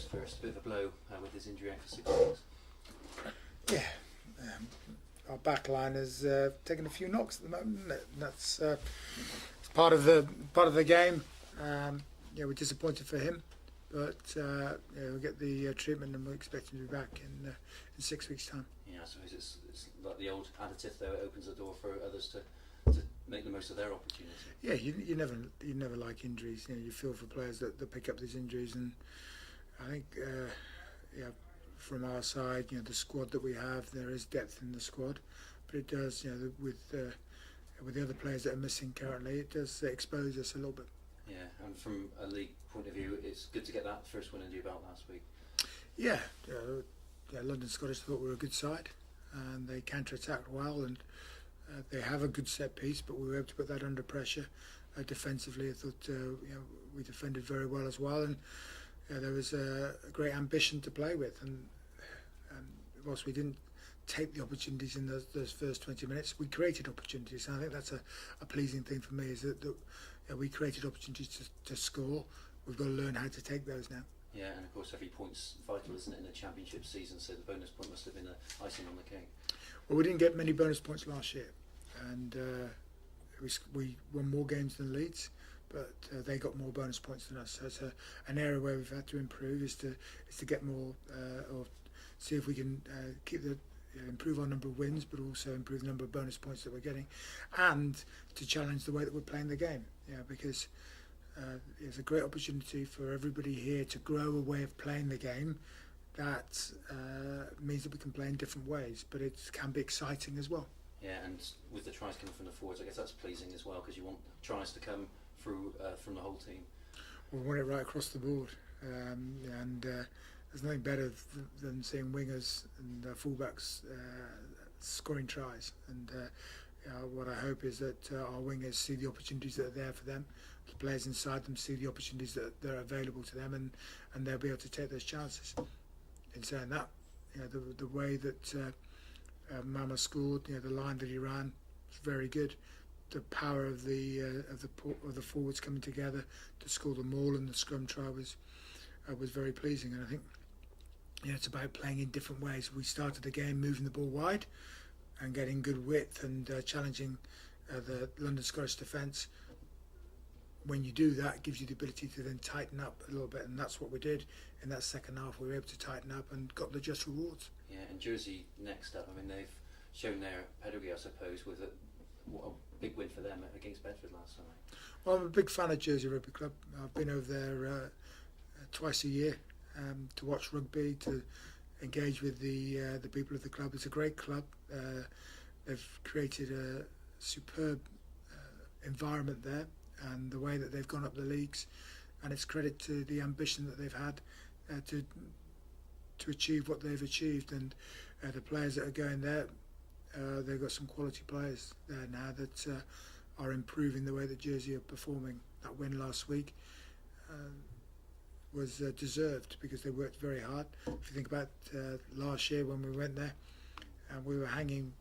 first. A bit of a blow with his injury out for 6 weeks. Yeah, our back line has taken a few knocks at the moment. Isn't it? That's it's part of the game. We're disappointed for him, but we'll get the treatment, and we're expecting to be back in 6 weeks' time. Yeah, I suppose it's like the old additive, though. It opens the door for others to make the most of their opportunity. Yeah, you never like injuries. You feel for players that pick up these injuries, and I think from our side, the squad that we have, there is depth in the squad, but it does, with the other players that are missing currently, it does expose us a little bit. Yeah, and from a league point of view, it's good to get that first win under your belt last week. Yeah, London Scottish thought we were a good side, and they counter-attacked well, and they have a good set piece, but we were able to put that under pressure. Defensively, I thought we defended very well as well, and there was a great ambition to play with, and whilst we didn't take the opportunities in those first 20 minutes, we created opportunities, and I think that's a pleasing thing for me, is that we created opportunities to score. We've got to learn how to take those now. Yeah, and of course every point's vital, isn't it, in a championship season, so the bonus point must have been the icing on the cake. Well, we didn't get many bonus points last year, and we won more games than Leeds, but they got more bonus points than us. So it's an area where we've had to improve, is to get more, or see if we can improve our number of wins, but also improve the number of bonus points that we're getting, and to challenge the way that we're playing the game. Because it's a great opportunity for everybody here to grow a way of playing the game that means that we can play in different ways, but it can be exciting as well. Yeah, and with the tries coming from the forwards, I guess that's pleasing as well, because you want tries to come through from the whole team. We want it right across the board, and there's nothing better than seeing wingers and fullbacks scoring tries. And what I hope is that our wingers see the opportunities that are there for them, the players inside them see the opportunities that are available to them, and they'll be able to take those chances. In saying that, the way that Mama scored, the line that he ran was very good. The power of the forwards coming together to score the maul and the scrum try was very pleasing. And I think it's about playing in different ways. We started the game moving the ball wide and getting good width and challenging the London Scottish defence. When you do that, it gives you the ability to then tighten up a little bit, and that's what we did in that second half. We were able to tighten up and got the just rewards. Yeah, and Jersey next up, I mean, they've shown their pedigree, I suppose, with what a big win for them against Bedford last night. Well, I'm a big fan of Jersey Rugby Club. I've been over there twice a year to watch rugby, to engage with the people of the club. It's a great club. They've created a superb environment there, and the way that they've gone up the leagues, and it's credit to the ambition that they've had to achieve what they've achieved. And the players that are going there, they've got some quality players there now that are improving the way that Jersey are performing. That win last week was deserved, because they worked very hard. If you think about last year when we went there, and we were hanging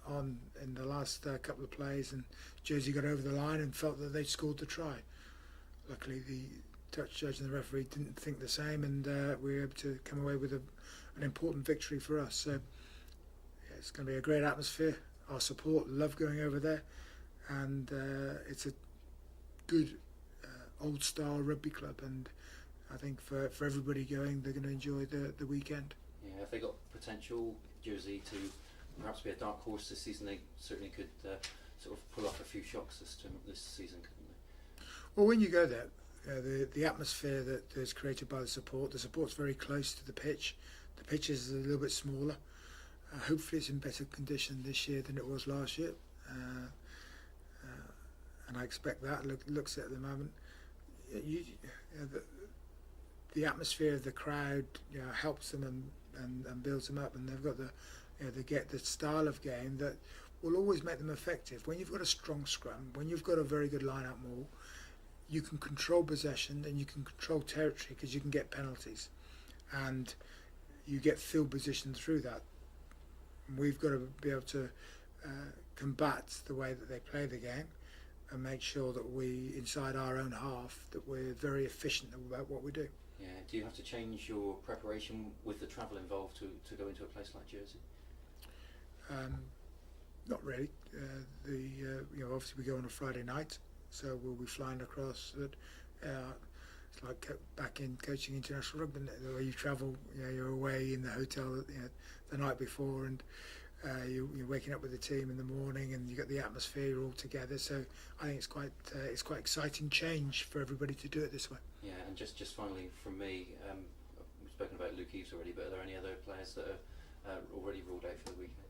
on in the last couple of plays, and Jersey got over the line and felt that they'd scored the try. Luckily the touch judge and the referee didn't think the same, and we were able to come away with an important victory for us. So it's going to be a great atmosphere. Our support love going over there, and it's a good old style rugby club, and I think for everybody going, they're going to enjoy the weekend. Yeah, if they got potential, Jersey, to perhaps be a dark horse this season, they certainly could sort of pull off a few shocks this season, couldn't they? Well, when you go there, the atmosphere that is created by the support's very close to the pitch. The pitch is a little bit smaller. Hopefully it's in better condition this year than it was last year, and I expect that. Looks at the moment, the atmosphere of the crowd helps them and builds them up, and they've got they get the style of game that will always make them effective. When you've got a strong scrum, when you've got a very good line-out maul, you can control possession and you can control territory, because you can get penalties and you get field position through that. We've got to be able to combat the way that they play the game and make sure that we, inside our own half, that we're very efficient about what we do. Yeah. Do you have to change your preparation with the travel involved to go into a place like Jersey? Not really. Obviously we go on a Friday night, so we'll be flying across. But it's like back in coaching international rugby, the way you travel. You're away in the hotel the night before, and you're waking up with the team in the morning, and you get the atmosphere all together. So I think it's quite exciting change for everybody to do it this way. Yeah, and just finally from me, we've spoken about Luke Eves already, but are there any other players that are already ruled out for the weekend?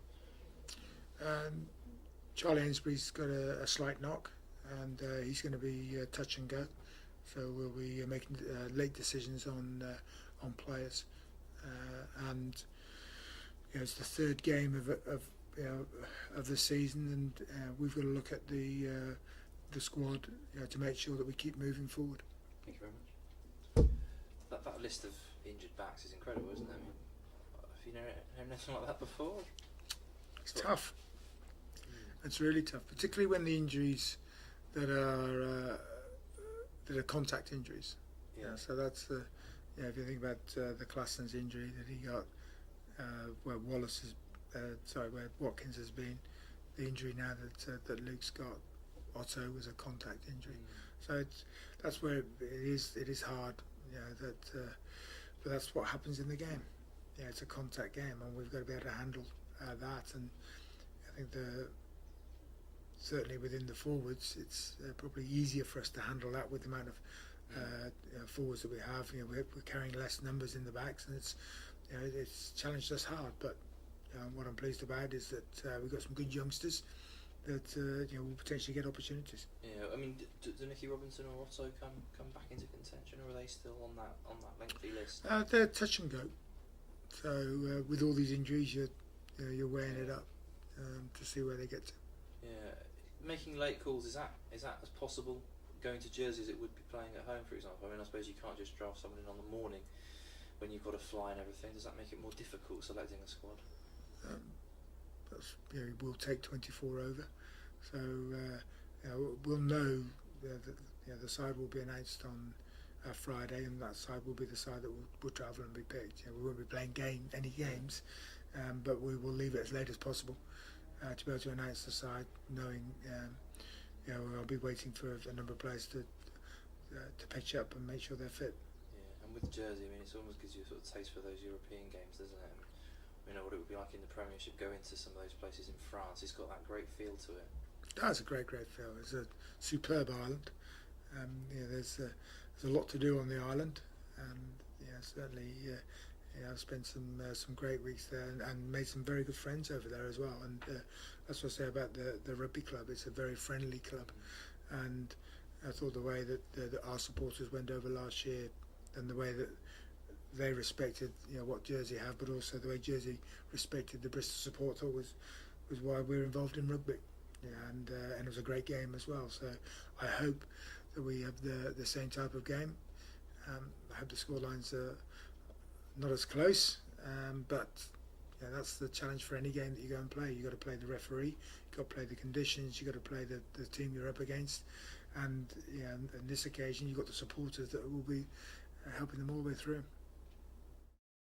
Charlie Ainsbury's got a slight knock, and he's going to be touch and go. So we'll be making late decisions on players, and it's the third game of the season, and we've got to look at the squad to make sure that we keep moving forward. Thank you very much. That list of injured backs is incredible, isn't it? I mean, have you known anything like that before? It's tough. It's really tough, particularly when the injuries that are contact injuries. Yeah. So that's if you think about the Claessen's injury that he got, where where Watkins has been, the injury now that Luke's got, Otto was a contact injury. So that's where it is hard. But that's what happens in the game. It's a contact game, and we've got to be able to handle that. And I think certainly within the forwards, it's probably easier for us to handle that with the amount of forwards that we have. We're carrying less numbers in the backs, and it's challenged us hard. But what I'm pleased about is that we've got some good youngsters that will potentially get opportunities. Yeah, I mean, do Nicky Robinson or Otto come back into contention, or are they still on that lengthy list? They're touch and go. So with all these injuries, you're weighing it up to see where they get to. Yeah, making late calls, is that as possible going to Jersey as it would be playing at home, for example? I mean, I suppose you can't just draft someone in on the morning when you've got to fly and everything. Does that make it more difficult selecting a squad? We'll take 24 over, so we'll know that the side will be announced on Friday, and that side will be the side that will travel and be picked. We won't be playing any games, but we will leave it as late as possible to be able to announce the side, knowing I'll be waiting for a number of players to pitch up and make sure they're fit. Yeah, and with Jersey, I mean, it almost gives you a sort of taste for those European games, doesn't it? We know what it would be like in the Premiership, go into some of those places in France. It's got that great feel to it. That's a great feel. It's a superb island. There's a lot to do on the island, and certainly I've spent some great weeks there and made some very good friends over there as well. And that's what I say about the rugby club. It's a very friendly club, and I thought the way that our supporters went over last year, and the way that they respected what Jersey have, but also the way Jersey respected the Bristol supporter was why we're involved in rugby. And it was a great game as well. So I hope that we have the same type of game. I hope the scorelines are not as close, but that's the challenge for any game that you go and play. You've got to play the referee, you've got to play the conditions, you've got to play the team you're up against, and on this occasion you've got the supporters that will be helping them all the way through.